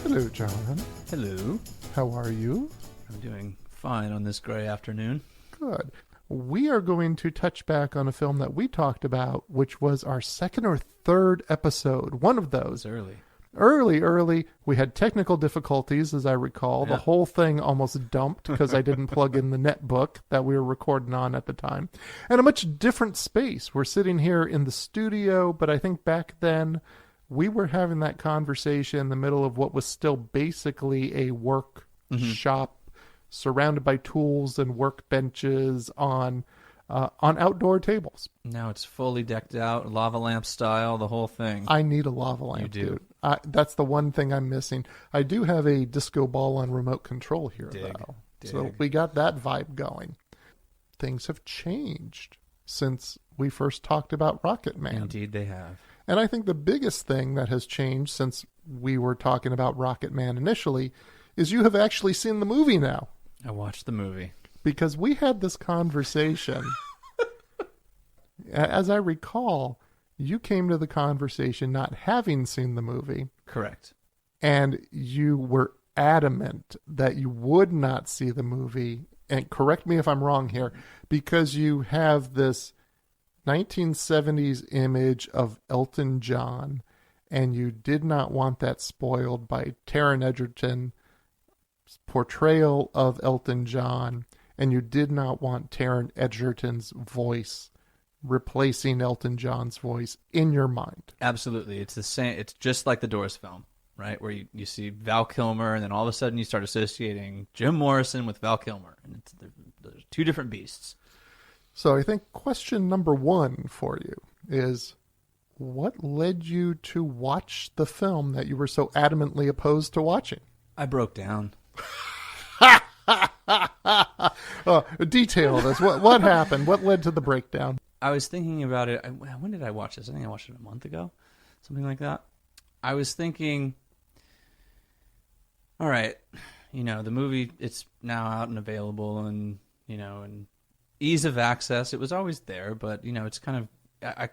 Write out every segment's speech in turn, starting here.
Hello, John. Hello. How are you? I'm doing fine on this gray afternoon. Good. We are going to touch back on a film that we talked about, which was our second or third episode. One of those. Early. Early. We had technical difficulties, as I recall. Yeah. The whole thing almost dumped because I didn't plug in the netbook that we were recording on at the time. And a much different space. We're sitting here in the studio, but I think back then we were having that conversation in the middle of what was still basically a workshop surrounded by tools and workbenches on outdoor tables. Now it's fully decked out, lava lamp style, the whole thing. I need a lava lamp, You do. dude. That's the one thing I'm missing. I do have a disco ball on remote control here, though. So we got that vibe going. Things have changed since we first talked about Rocketman. Indeed they have. And I think the biggest thing that has changed since we were talking about Rocketman initially is you have actually seen the movie now. I watched the movie. Because we had this conversation. As I recall, you came to the conversation not having seen the movie. Correct. And you were adamant that you would not see the movie. And correct me if I'm wrong here, because you have this 1970s image of Elton John, and you did not want that spoiled by Taron Egerton's portrayal of Elton John, and you did not want Taron Egerton's voice replacing Elton John's voice in your mind. Absolutely. It's the same. It's just like the Doors film, right? Where you see Val Kilmer, and then all of a sudden you start associating Jim Morrison with Val Kilmer. And there's two different beasts. So I think question number one for you is, what led you to watch the film that you were so adamantly opposed to watching? I broke down. Detail this. What happened? What led to the breakdown? I was thinking about it. When did I watch this? I think I watched it a month ago, something like that. I was thinking, all right, the movie, it's now out and available, and and ease of access. It was always there, but it's kind of,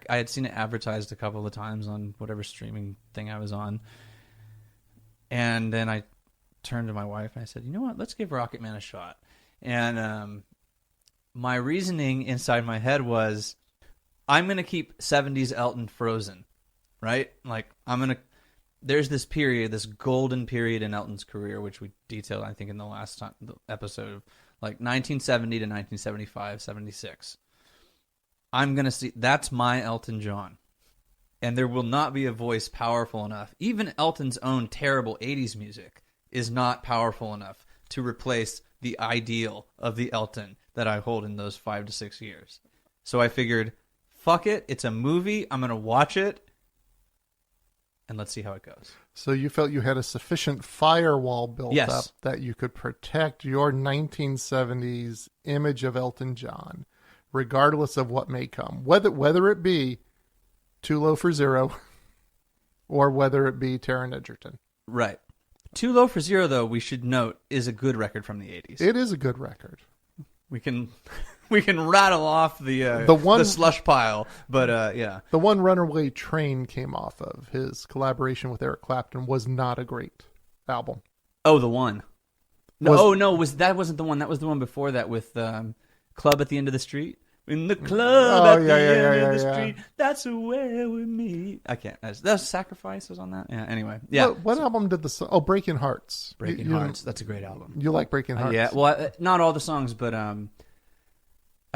I had seen it advertised a couple of times on whatever streaming thing I was on, and then I turned to my wife and I said, you know what? Let's give Rocketman a shot. And my reasoning inside my head was, I'm going to keep 70s Elton frozen, right? Like, there's this period, this golden period in Elton's career, which we detailed, I think, in the last episode of like 1970 to 1975, 76. I'm going to see, that's my Elton John. And there will not be a voice powerful enough. Even Elton's own terrible 80s music is not powerful enough to replace the ideal of the Elton that I hold in those 5 to 6 years. So I figured, fuck it, it's a movie, I'm going to watch it, and let's see how it goes. So you felt you had a sufficient firewall built up that you could protect your 1970s image of Elton John, regardless of what may come. Whether it be Too Low for Zero or whether it be Taron Egerton. Right. Too Low for Zero, though, we should note, is a good record from the 80s. It is a good record. We can rattle off the slush pile, but yeah. The one Runaway Train came off of. His collaboration with Eric Clapton was not a great album. Oh, the one. No, that wasn't the one. That was the one before that with Club at the End of the Street. In the club at the end of the street, that's where we meet. I can't. That was Sacrifice was on that. Yeah. Anyway, yeah. What album did the? Oh, Breaking Hearts. Breaking Hearts. That's a great album. You like Breaking Hearts? Yeah. Well, not all the songs, but I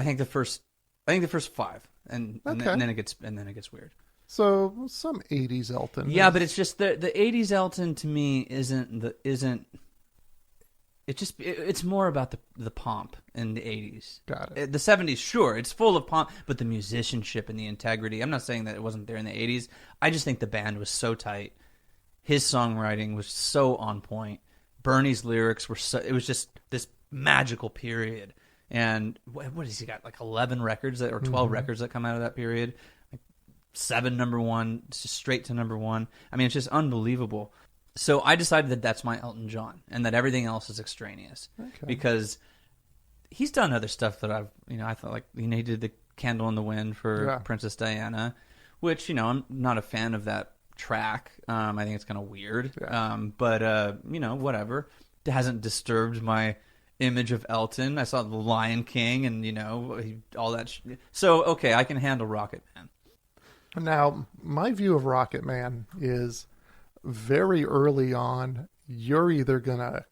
think the first 5, and then it gets weird. So some 80s Elton. Yeah, but it's just the 80s Elton to me isn't. It's more about the pomp in the 80s. Got it. The 70s, sure, it's full of pomp, but the musicianship and the integrity, I'm not saying that it wasn't there in the 80s. I just think the band was so tight. His songwriting was so on point. Bernie's lyrics were it was just this magical period. And what has he got? Like 11 records or 12 records that come out of that period? Like 7 number one, just straight to number one. I mean, it's just unbelievable. So I decided that that's my Elton John, and that everything else is extraneous. Okay. Because he's done other stuff that I thought, like, he did the Candle in the Wind for Princess Diana, which, I'm not a fan of that track. I think it's kind of weird. Yeah. But you know, whatever. It hasn't disturbed my image of Elton. I saw The Lion King, and you know, all that. So okay, I can handle Rocketman. Now, my view of Rocketman is very early on, you're either going to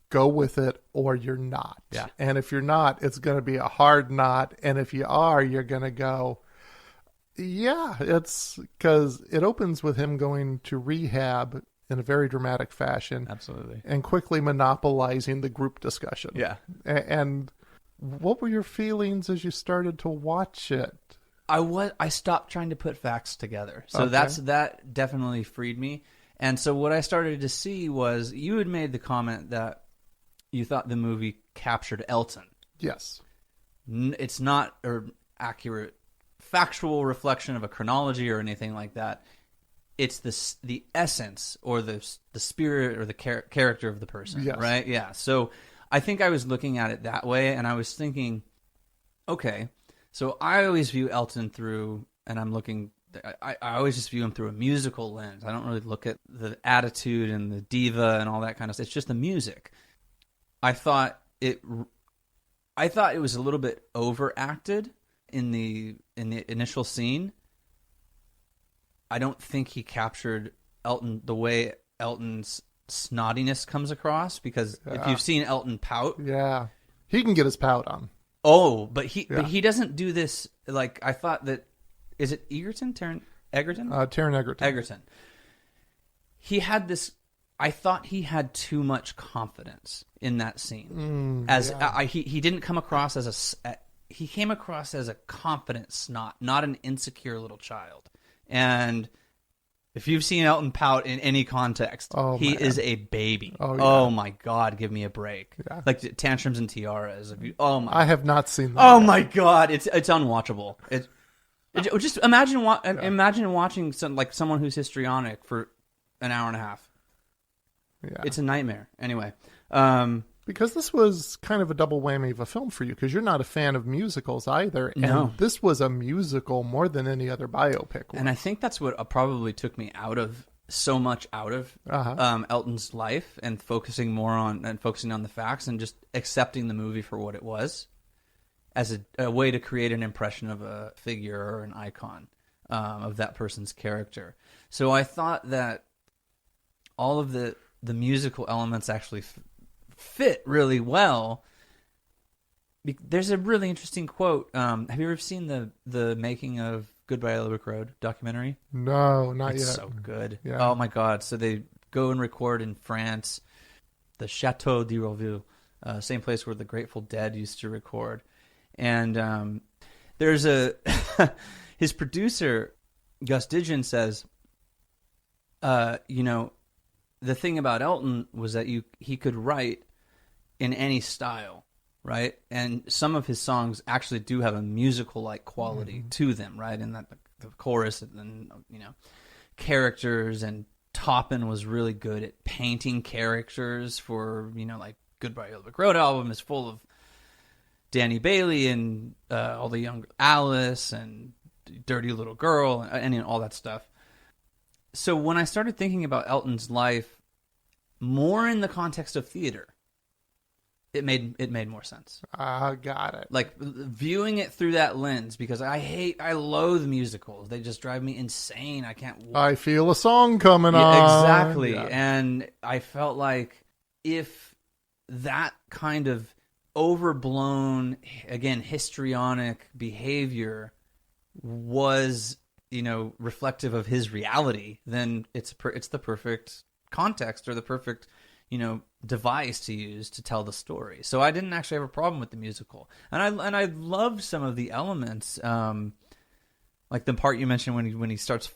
go with it or you're not. Yeah. And if you're not, it's going to be a hard not. And if you are, you're going to go, yeah, it's because it opens with him going to rehab in a very dramatic fashion. Absolutely. And quickly monopolizing the group discussion. Yeah. And what were your feelings as you started to watch it? I stopped trying to put facts together. So Okay. that definitely freed me. And so what I started to see was, you had made the comment that you thought the movie captured Elton. Yes. It's not an accurate factual reflection of a chronology or anything like that. It's the essence or the spirit or the character of the person, Yes. right? Yeah. So I think I was looking at it that way, and I was thinking, okay, so I always view Elton through, and I always just view him through a musical lens. I don't really look at the attitude and the diva and all that kind of stuff. It's just the music. I thought it was a little bit overacted in the initial scene. I don't think he captured Elton the way Elton's snottiness comes across, because if you've seen Elton pout, Yeah. He can get his pout on. but he doesn't do this. Like, I thought that, is it Taron Egerton? Taron Egerton. Egerton. He had this. I thought he had too much confidence in that scene. He didn't come across as he came across as a confident snot, not an insecure little child. And if you've seen Elton pout in any context, he is a baby. Oh my God, give me a break. Yeah. Like the Tantrums and Tiaras. I have not seen that. Oh my God, it's unwatchable. Just imagine watching someone who's histrionic for an hour and a half. Yeah. It's a nightmare. Anyway, Because this was kind of a double whammy of a film for you, because you're not a fan of musicals either. And No. this was a musical more than any other biopic was. and I think that's what probably took me out of Elton's life, and focusing on the facts and just accepting the movie for what it was, as a way to create an impression of a figure or an icon of that person's character. So I thought that all of the musical elements actually fit really well. There's a really interesting quote. Have you ever seen the making of Goodbye Yellow Brick Road documentary? No, not It's yet. so good. Yeah. Oh my God. So they go and record in France, the Chateau d'Iroville, same place where the Grateful Dead used to record. And there's his producer, Gus Didgeon, says, the thing about Elton was that he could write in any style, right? And some of his songs actually do have a musical-like quality to them, right? And that the chorus and characters, and Toppin was really good at painting characters for, like Goodbye Yellow Brick Road album is full of Danny Bailey and all the young Alice and Dirty Little Girl and all that stuff. So when I started thinking about Elton's life more in the context of theater, it made more sense. I got it. Like viewing it through that lens, because I loathe musicals. They just drive me insane. I can't. I feel a song coming on. Exactly. Yeah. And I felt like if that kind of overblown, again, histrionic behavior was, reflective of his reality, then it's the perfect context, or the perfect, device to use to tell the story. So I didn't actually have a problem with the musical, and I loved some of the elements, like the part you mentioned when he starts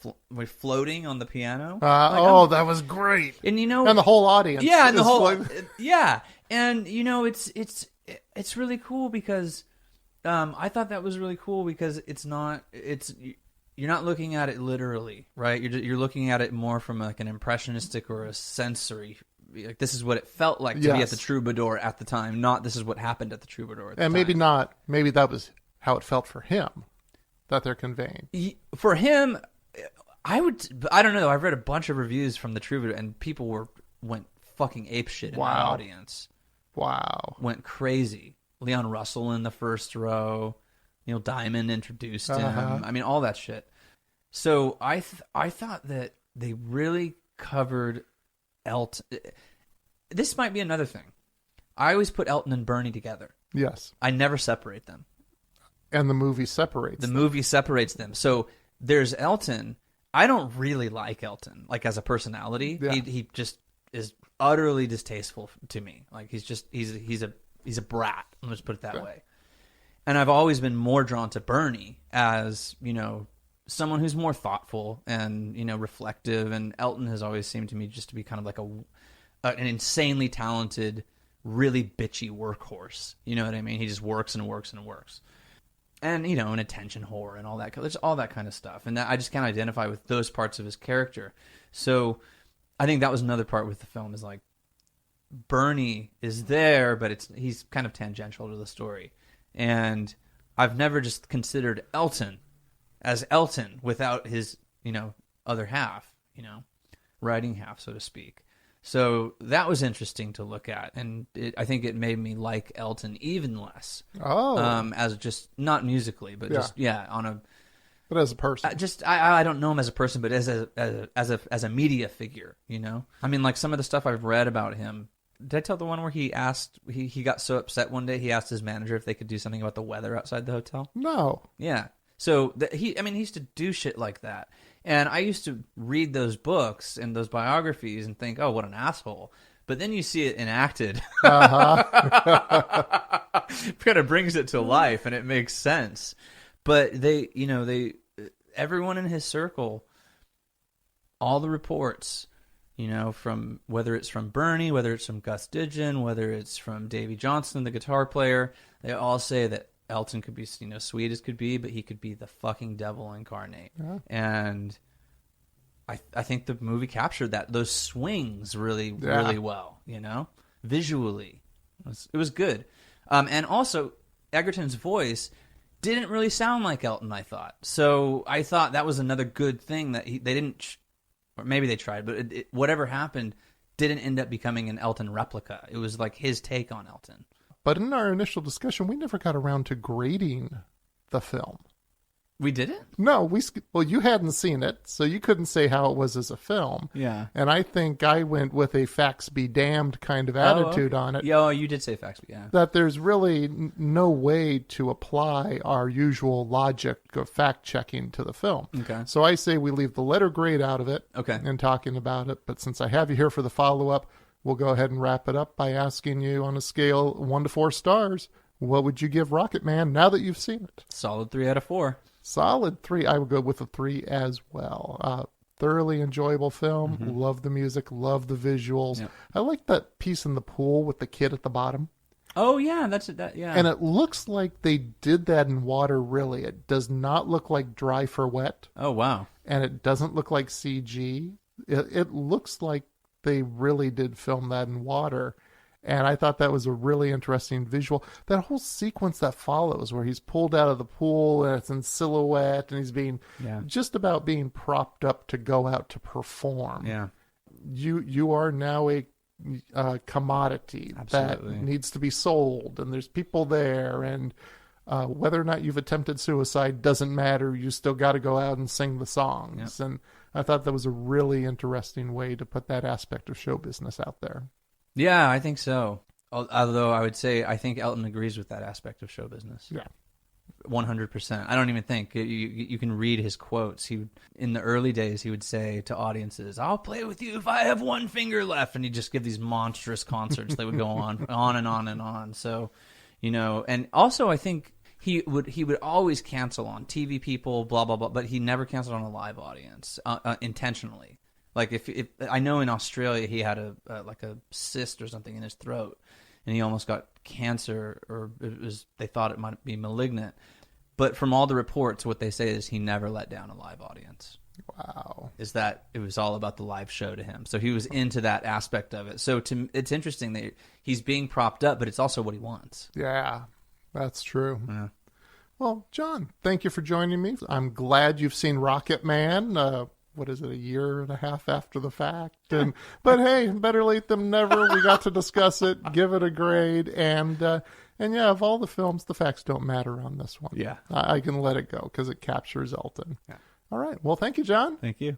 floating on the piano. That was great. And and the whole audience. yeah, and the is whole like- yeah, and it's really cool because I thought that was really cool because you're not looking at it literally, right? You're looking at it more from like an impressionistic or a sensory. Like, this is what it felt like to be at the Troubadour at the time, not this is what happened at the Troubadour at the time. And maybe that was how it felt for him that they're conveying. For him, I don't know. I've read a bunch of reviews from the Troubadour, and people went fucking apeshit in that audience. Wow. Went crazy. Leon Russell in the first row. Neil Diamond introduced him. I mean, all that shit. So I thought that they really covered Elton. This might be another thing. I always put Elton and Bernie together. Yes. I never separate them. And the movie separates them. The movie separates them. So there's Elton. I don't really like Elton, like as a personality. Yeah. He just is utterly distasteful to me. Like he's a brat. Let's put it that way. And I've always been more drawn to Bernie as, someone who's more thoughtful and, reflective. And Elton has always seemed to me just to be kind of like an insanely talented, really bitchy workhorse. You know what I mean? He just works and works and works. And, an attention whore and all that. There's all that kind of stuff. And I just can't identify with those parts of his character. So I think that was another part with the film is like, Bernie is there, but he's kind of tangential to the story. And I've never just considered Elton as Elton without his, other half, writing half, so to speak. So that was interesting to look at, and I think it made me like Elton even less. Oh, as just not musically, but just on a. But as a person, I don't know him as a person, but as a media figure, I mean, like some of the stuff I've read about him. Did I tell the one where he asked he got so upset one day he asked his manager if they could do something about the weather outside the hotel? No. Yeah. So he used to do shit like that. And I used to read those books and those biographies and think, oh, what an asshole. But then you see it enacted. Kind of brings it to life and it makes sense. But everyone in his circle, all the reports, from whether it's from Bernie, whether it's from Gus Didgeon, whether it's from Davy Johnson, the guitar player, they all say that Elton could be, sweet as could be, but he could be the fucking devil incarnate. Yeah. And I think the movie captured those swings really well, visually. It was good. And also, Egerton's voice didn't really sound like Elton, I thought. So I thought that was another good thing that they didn't... Or maybe they tried, but whatever happened didn't end up becoming an Elton replica. It was like his take on Elton. But in our initial discussion, we never got around to grading the film. We didn't? No, you hadn't seen it, so you couldn't say how it was as a film. Yeah. And I think I went with a facts be damned kind of attitude on it. Yeah, you did say facts be damned. That there's really no way to apply our usual logic of fact-checking to the film. Okay. So I say we leave the letter grade out of it in talking about it. But since I have you here for the follow-up, we'll go ahead and wrap it up by asking you on a scale 1 to 4 stars, what would you give Rocketman now that you've seen it? Solid 3 out of 4. Solid 3. I would go with a 3 as well. Thoroughly enjoyable film. Mm-hmm. Love the music. Love the visuals. Yep. I like that piece in the pool with the kid at the bottom. Oh, yeah. Yeah. And it looks like they did that in water, really. It does not look like dry for wet. Oh, wow. And it doesn't look like CG. It looks like they really did film that in water. And I thought that was a really interesting visual. That whole sequence that follows where he's pulled out of the pool and it's in silhouette and he's being just about being propped up to go out to perform. Yeah. You are now a commodity that needs to be sold, and there's people there, and whether or not you've attempted suicide doesn't matter. You still got to go out and sing the songs. Yep. And I thought that was a really interesting way to put that aspect of show business out there. Yeah, I think so. Although I would say I think Elton agrees with that aspect of show business. Yeah. 100%. I don't even think. You can read his quotes. In the early days, he would say to audiences, I'll play with you if I have one finger left. And he'd just give these monstrous concerts that would go on and on and on. So, and also I think he would always cancel on TV people, blah, blah, blah, but he never canceled on a live audience intentionally. Like if I know in Australia he had a cyst or something in his throat, and he almost got cancer, or they thought it might be malignant. But from all the reports, what they say is he never let down a live audience. Wow. Is that it was all about the live show to him. So he was into that aspect of it. So it's interesting that he's being propped up, but it's also what he wants. Yeah, that's true. Yeah. Well, John, thank you for joining me. I'm glad you've seen Rocketman. what is it, a year and a half after the fact. But hey, better late than never. We got to discuss it, give it a grade, and yeah, of all the films, the facts don't matter on this one. Yeah. I can let it go because it captures Elton. Yeah. All right. Well, thank you, John. Thank you.